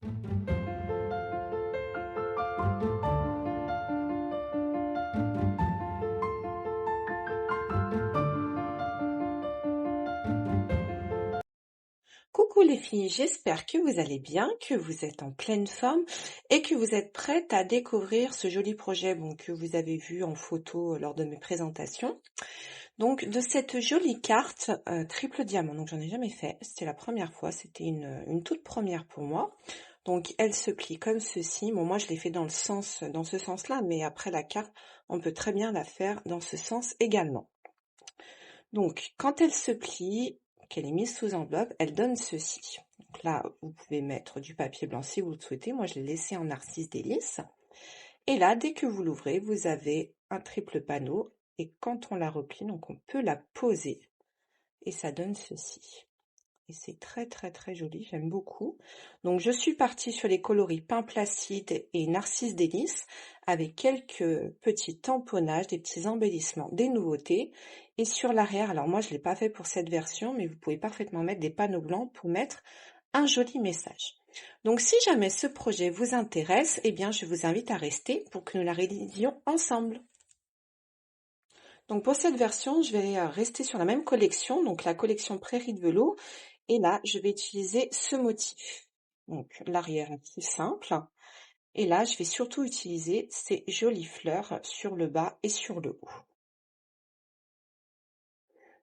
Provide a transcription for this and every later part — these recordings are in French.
Coucou les filles, j'espère que vous allez bien, que vous êtes en pleine forme et que vous êtes prêtes à découvrir ce joli projet que vous avez vu en photo lors de mes présentations. Donc de cette jolie carte triple diamant, donc j'en ai jamais fait, c'était la première fois, c'était une toute première pour moi. Donc elle se plie comme ceci. Bon, moi je l'ai fait dans ce sens-là, mais après la carte, on peut très bien la faire dans ce sens également. Donc, quand elle se plie, qu'elle est mise sous enveloppe, elle donne ceci. Donc là, vous pouvez mettre du papier blanc si vous le souhaitez. Moi, je l'ai laissé en narcisse délice. Et là, dès que vous l'ouvrez, vous avez un triple panneau. Et quand on la replie, donc on peut la poser. Et ça donne ceci. Et c'est très très très joli, j'aime beaucoup. Donc je suis partie sur les coloris Pin Placide et Narcisse Délice avec quelques petits tamponnages, des petits embellissements, des nouveautés. Et sur l'arrière, alors moi je ne l'ai pas fait pour cette version, mais vous pouvez parfaitement mettre des panneaux blancs pour mettre un joli message. Donc si jamais ce projet vous intéresse, eh bien je vous invite à rester pour que nous la réalisions ensemble. Donc pour cette version, je vais rester sur la même collection, donc la collection Prairie de Velours. Et là, je vais utiliser ce motif. Donc l'arrière est plus simple. Et là, je vais surtout utiliser ces jolies fleurs sur le bas et sur le haut.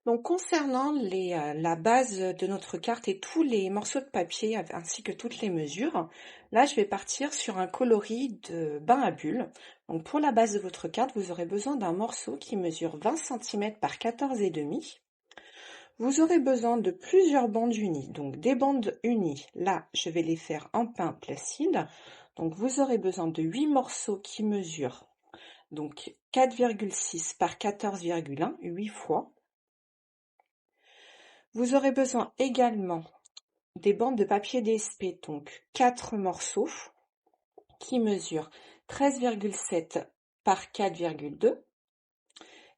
Donc concernant la base de notre carte et tous les morceaux de papier ainsi que toutes les mesures, là je vais partir sur un coloris de bain à bulles. Donc pour la base de votre carte, vous aurez besoin d'un morceau qui mesure 20 cm par 14,5. Vous aurez besoin de plusieurs bandes unies. Donc des bandes unies, là je vais les faire en Pin Placide. Donc vous aurez besoin de 8 morceaux qui mesurent donc 4,6 par 14,1, 8 fois. Vous aurez besoin également des bandes de papier DSP, donc 4 morceaux qui mesurent 13,7 par 4,2.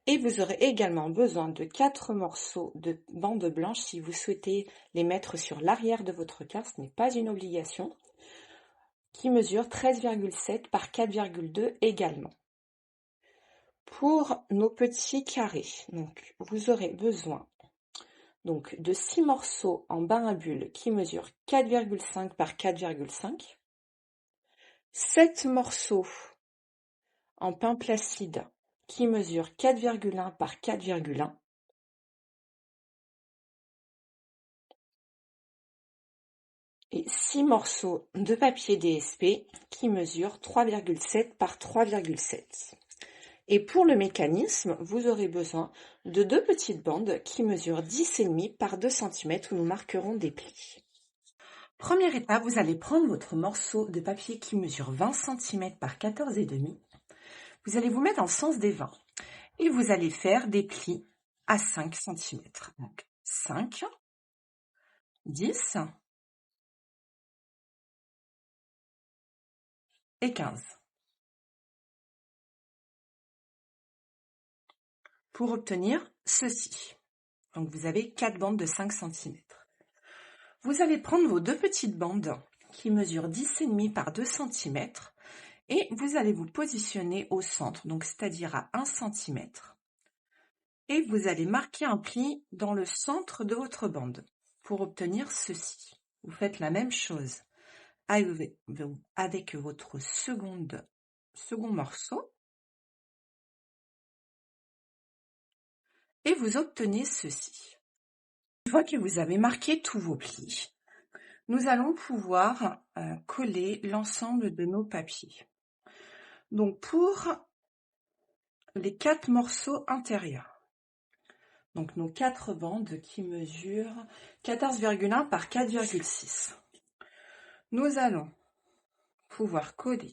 Et vous aurez également besoin de 4 morceaux de bande blanche si vous souhaitez les mettre sur l'arrière de votre carte, ce n'est pas une obligation, qui mesurent 13,7 par 4,2 également. Pour nos petits carrés, donc, vous aurez besoin de 6 morceaux en bain à bulles qui mesurent 4,5 par 4,5, 7 morceaux en Pin Placide qui mesurent 4,1 par 4,1, et 6 morceaux de papier DSP qui mesurent 3,7 par 3,7. Et pour le mécanisme, vous aurez besoin de 2 petites bandes qui mesurent 10,5 par 2 cm où nous marquerons des plis. Première étape, vous allez prendre votre morceau de papier qui mesure 20 cm par 14,5. Vous allez vous mettre en sens des 20 et vous allez faire des plis à 5 cm. Donc 5, 10 et 15. Pour obtenir ceci. Donc vous avez 4 bandes de 5 cm. Vous allez prendre vos 2 petites bandes qui mesurent 10,5 par 2 cm et vous allez vous positionner au centre, donc c'est-à-dire à 1 cm. Et vous allez marquer un pli dans le centre de votre bande pour obtenir ceci. Vous faites la même chose avec votre second morceau et vous obtenez ceci. Une fois que vous avez marqué tous vos plis, nous allons pouvoir coller l'ensemble de nos papiers. Donc pour les 4 morceaux intérieurs, donc nos 4 bandes qui mesurent 14,1 par 4,6, nous allons pouvoir coller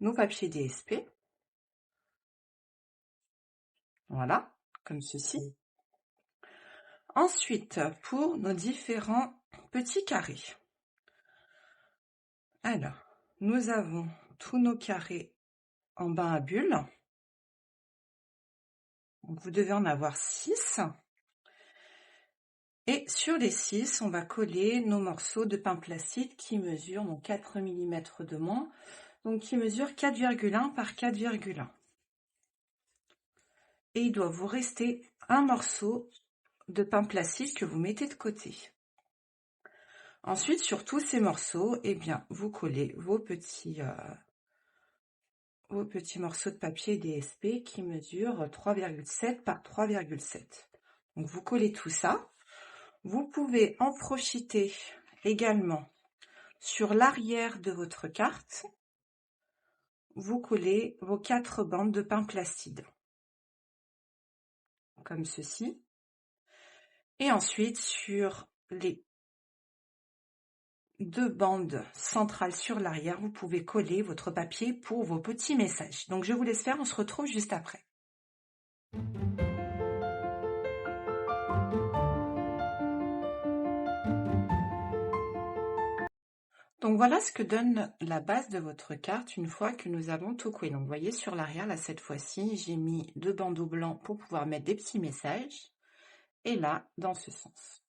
nos papiers DSP, voilà, comme ceci. Ensuite, pour nos différents petits carrés, alors, nous avons tous nos carrés en bain à bulles. Donc, vous devez en avoir 6. Et sur les 6, on va coller nos morceaux de pain placide qui mesurent donc 4 mm de moins, donc qui mesurent 4,1 par 4,1. Et il doit vous rester un morceau de pain placide que vous mettez de côté. Ensuite, sur tous ces morceaux, eh bien, vous collez vos petits morceaux de papier DSP qui mesurent 3,7 par 3,7. Donc, vous collez tout ça. Vous pouvez en profiter également sur l'arrière de votre carte. Vous collez vos 4 bandes de pain placide, comme ceci. Et ensuite, sur les 2 bandes centrales sur l'arrière, vous pouvez coller votre papier pour vos petits messages. Donc, je vous laisse faire, on se retrouve juste après. Donc, voilà ce que donne la base de votre carte une fois que nous avons tout collé. Donc, vous voyez, sur l'arrière, là, cette fois-ci, j'ai mis 2 bandeaux blancs pour pouvoir mettre des petits messages. Et là, dans ce sens.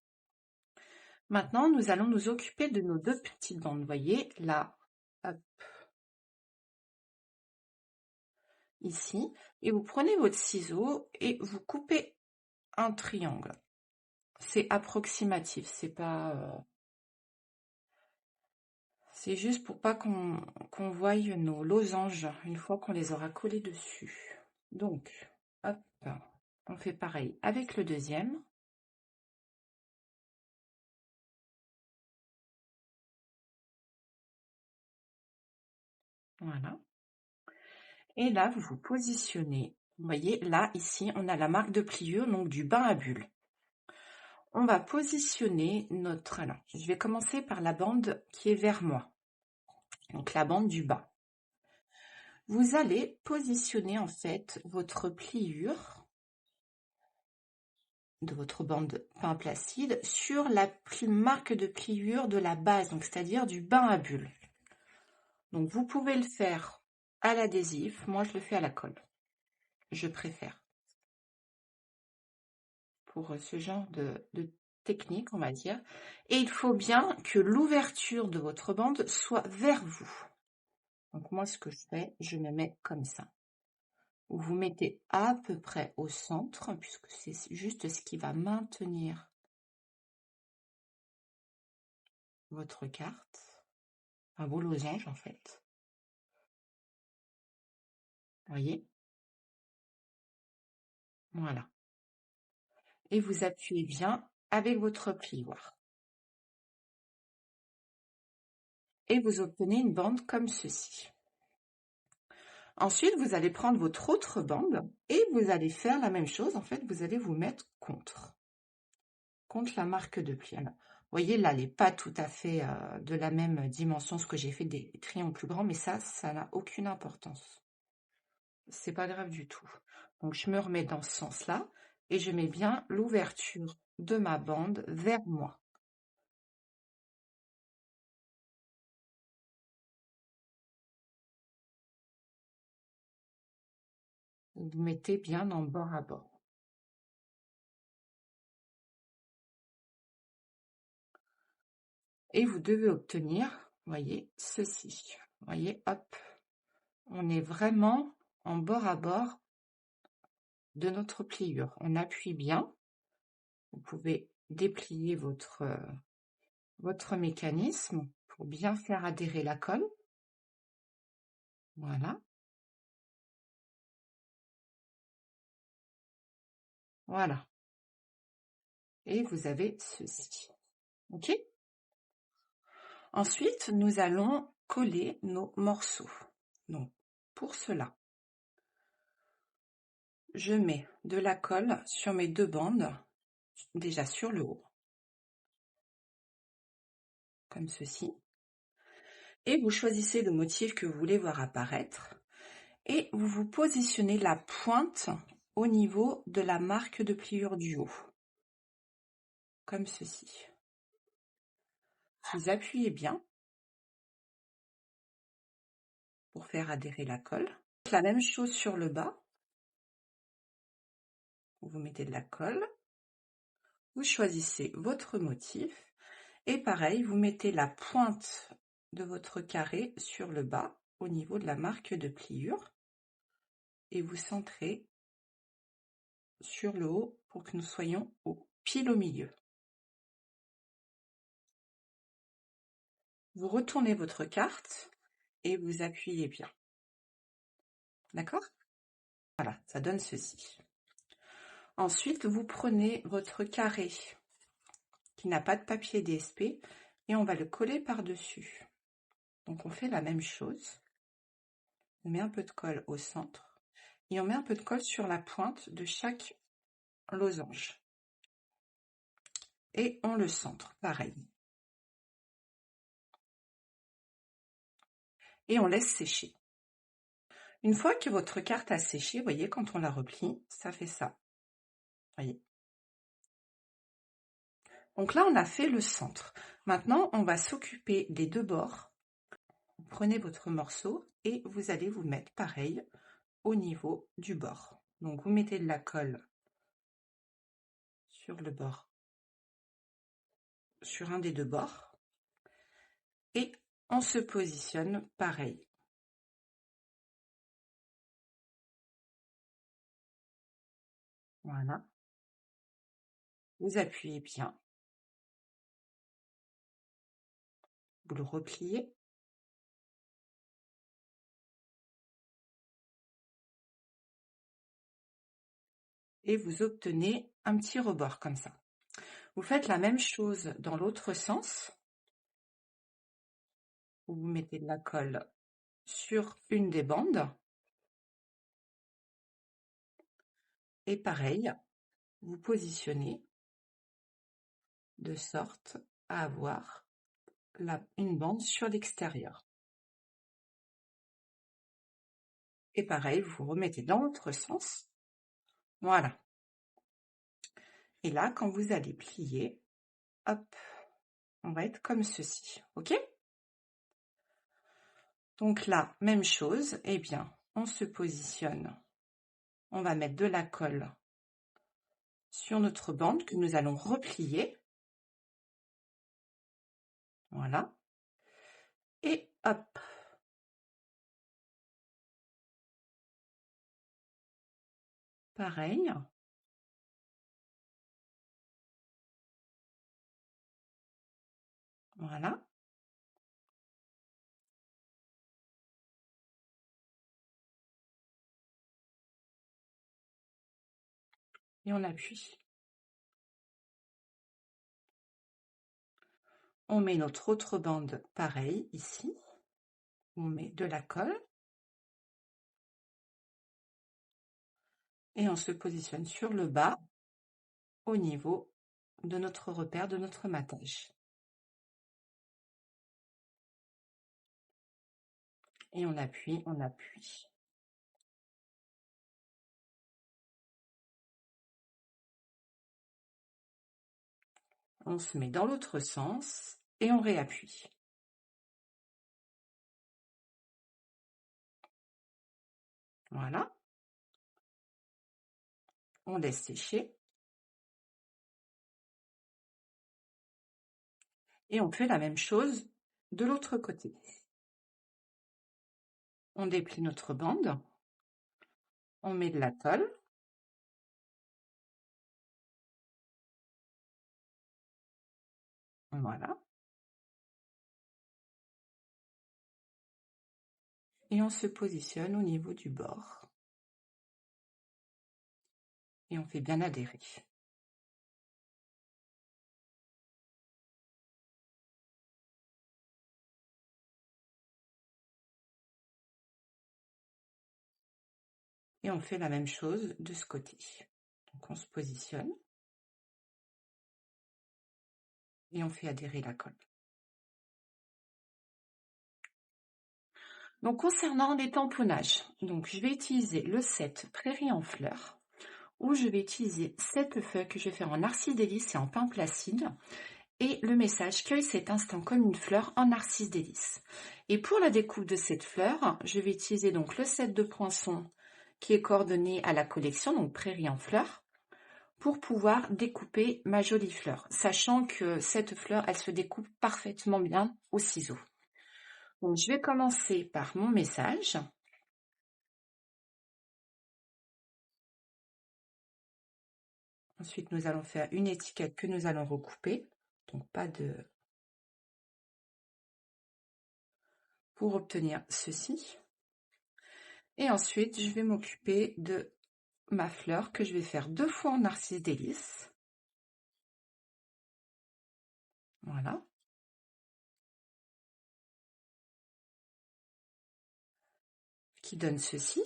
Maintenant, nous allons nous occuper de nos 2 petites bandes. Vous voyez, là, hop, ici. Et vous prenez votre ciseau et vous coupez un triangle. C'est approximatif, c'est pas... c'est juste pour pas qu'on voie nos losanges une fois qu'on les aura collés dessus. Donc, hop, on fait pareil avec le deuxième. Voilà. Et là, vous vous positionnez. Vous voyez, là, ici, on a la marque de pliure, donc du bain à bulles. On va positionner notre... Alors, je vais commencer par la bande qui est vers moi. Donc, la bande du bas. Vous allez positionner, en fait, votre pliure de votre bande pain placide sur la marque de pliure de la base, donc c'est-à-dire du bain à bulles. Donc, vous pouvez le faire à l'adhésif. Moi, je le fais à la colle. Je préfère. Pour ce genre de technique, on va dire. Et il faut bien que l'ouverture de votre bande soit vers vous. Donc moi, ce que je fais, je me mets comme ça. Vous mettez à peu près au centre, puisque c'est juste ce qui va maintenir votre carte. Un beau losange, en fait. Voyez? Voilà. Et vous appuyez bien avec votre plioir. Et vous obtenez une bande comme ceci. Ensuite, vous allez prendre votre autre bande et vous allez faire la même chose. En fait, vous allez vous mettre contre la marque de pli. Alors, vous voyez, là, elle n'est pas tout à fait de la même dimension, ce que j'ai fait des triangles plus grands, mais ça n'a aucune importance. C'est pas grave du tout. Donc, je me remets dans ce sens-là et je mets bien l'ouverture de ma bande vers moi. Vous mettez bien en bord à bord. Et vous devez obtenir, vous voyez, ceci. Vous voyez, hop, on est vraiment en bord à bord de notre pliure. On appuie bien. Vous pouvez déplier votre mécanisme pour bien faire adhérer la colle. Voilà. Voilà. Et vous avez ceci. OK? Ensuite, nous allons coller nos morceaux. Donc, pour cela, je mets de la colle sur mes 2 bandes, déjà sur le haut, comme ceci. Et vous choisissez le motif que vous voulez voir apparaître. Et vous vous positionnez la pointe au niveau de la marque de pliure du haut, comme ceci. Vous appuyez bien pour faire adhérer la colle. La même chose sur le bas. Vous mettez de la colle. Vous choisissez votre motif et pareil, vous mettez la pointe de votre carré sur le bas au niveau de la marque de pliure et vous centrez sur le haut pour que nous soyons pile au milieu. Vous retournez votre carte et vous appuyez bien. D'accord? Voilà, ça donne ceci. Ensuite, vous prenez votre carré qui n'a pas de papier DSP et on va le coller par-dessus. Donc on fait la même chose. On met un peu de colle au centre et on met un peu de colle sur la pointe de chaque losange. Et on le centre, pareil. Et on laisse sécher. Une fois que votre carte a séché, vous voyez, quand on la replie, ça fait ça. Voyez. Donc là, on a fait le centre. Maintenant, on va s'occuper des deux bords. Vous prenez votre morceau et vous allez vous mettre pareil au niveau du bord. Donc vous mettez de la colle sur le bord, sur un des deux bords. Et on se positionne pareil. Voilà. Vous appuyez bien. Vous le repliez. Et vous obtenez un petit rebord comme ça. Vous faites la même chose dans l'autre sens. Vous mettez de la colle sur une des bandes. Et pareil, vous positionnez de sorte à avoir une bande sur l'extérieur. Et pareil, vous remettez dans l'autre sens. Voilà. Et là, quand vous allez plier, hop, on va être comme ceci. OK? Donc là, même chose. Eh bien, on se positionne. On va mettre de la colle sur notre bande que nous allons replier. Voilà. Et hop. Pareil. Voilà. Et on appuie. On met notre autre bande pareil ici. On met de la colle. Et on se positionne sur le bas au niveau de notre repère, de notre matage. Et on appuie, on appuie. On se met dans l'autre sens et on réappuie. Voilà. On laisse sécher. Et on fait la même chose de l'autre côté. On déplie notre bande. On met de la colle. Voilà. Et on se positionne au niveau du bord. Et on fait bien adhérer. Et on fait la même chose de ce côté. Donc on se positionne. Et on fait adhérer la colle. Donc concernant les tamponnages, donc je vais utiliser le set Prairie en fleurs, où je vais utiliser cette feuille que je vais faire en narcisse délice et en pin placide, et le message cueille cet instant comme une fleur en narcisse délice. Et pour la découpe de cette fleur, je vais utiliser donc le set de poinçons qui est coordonné à la collection, donc Prairie en fleurs, pour pouvoir découper ma jolie fleur, sachant que cette fleur, elle se découpe parfaitement bien au ciseau. Donc, je vais commencer par mon message. Ensuite, nous allons faire une étiquette que nous allons recouper. Donc, pas de... pour obtenir ceci. Et ensuite, je vais m'occuper de ma fleur que je vais faire 2 fois en narcisse délice. Voilà. Qui donne ceci.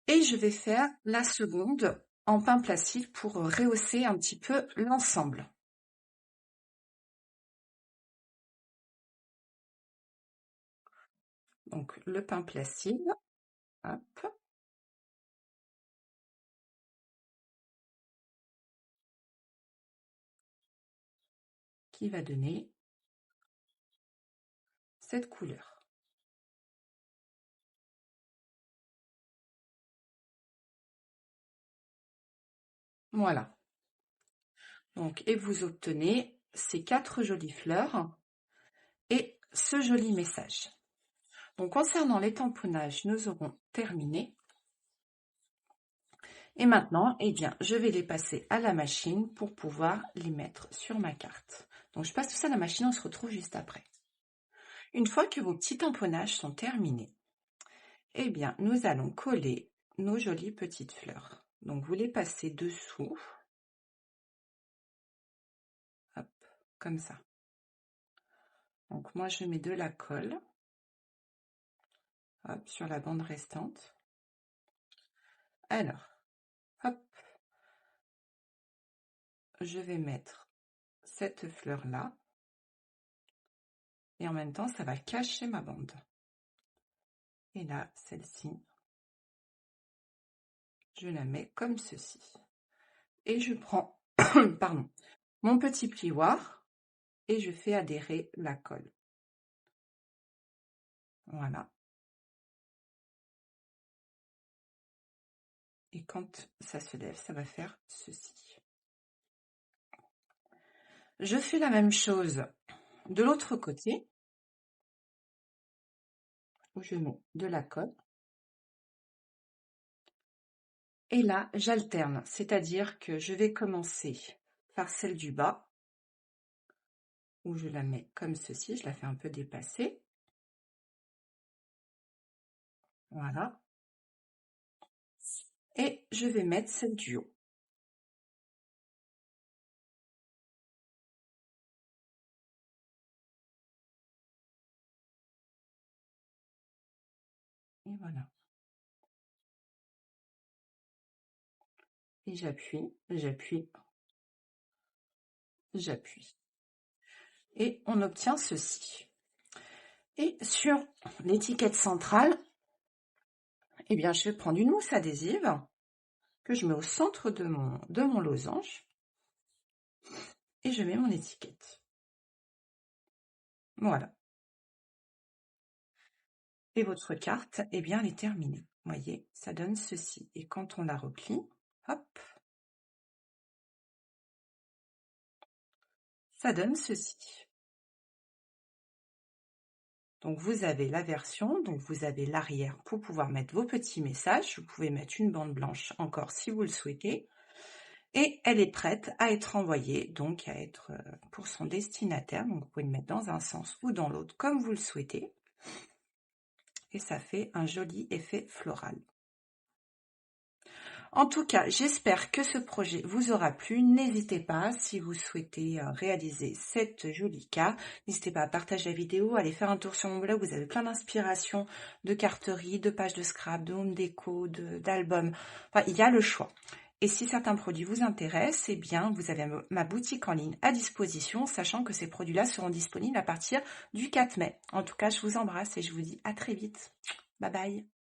Et je vais faire la seconde en pain placide pour rehausser un petit peu l'ensemble. Donc, le pain placide, hop. Qui va donner cette couleur. Voilà. Donc, et vous obtenez ces 4 jolies fleurs et ce joli message. Donc, concernant les tamponnages, nous aurons terminé. Et maintenant, eh bien, je vais les passer à la machine pour pouvoir les mettre sur ma carte. Donc, je passe tout ça à la machine, on se retrouve juste après. Une fois que vos petits tamponnages sont terminés, eh bien, nous allons coller nos jolies petites fleurs. Donc, vous les passez dessous. Hop, comme ça. Donc, moi, je mets de la colle. Hop, sur la bande restante. Alors, hop, je vais mettre cette fleur-là. Et en même temps, ça va cacher ma bande. Et là, celle-ci, je la mets comme ceci. Et je prends pardon, mon petit plioir et je fais adhérer la colle. Voilà. Et quand ça se lève, ça va faire ceci. Je fais la même chose de l'autre côté, où je mets de la colle. Et là, j'alterne, c'est-à-dire que je vais commencer par celle du bas, où je la mets comme ceci, je la fais un peu dépasser. Voilà. Et je vais mettre celle du haut. Et voilà. Et j'appuie, j'appuie, j'appuie. Et on obtient ceci. Et sur l'étiquette centrale, eh bien, je vais prendre une mousse adhésive que je mets au centre de mon losange et je mets mon étiquette. Voilà. Et votre carte, eh bien, elle est terminée. Vous voyez, ça donne ceci. Et quand on la replie, hop, ça donne ceci. Donc, vous avez la version, donc vous avez l'arrière pour pouvoir mettre vos petits messages. Vous pouvez mettre une bande blanche encore si vous le souhaitez. Et elle est prête à être envoyée, donc à être pour son destinataire. Donc, vous pouvez le mettre dans un sens ou dans l'autre comme vous le souhaitez. Et ça fait un joli effet floral. En tout cas, j'espère que ce projet vous aura plu. N'hésitez pas, si vous souhaitez réaliser cette jolie carte, n'hésitez pas à partager la vidéo, à aller faire un tour sur mon blog. Vous avez plein d'inspirations, de carterie, de pages de scrap, de home déco, d'albums. Enfin, il y a le choix. Et si certains produits vous intéressent, eh bien, vous avez ma boutique en ligne à disposition, sachant que ces produits-là seront disponibles à partir du 4 mai. En tout cas, je vous embrasse et je vous dis à très vite. Bye bye.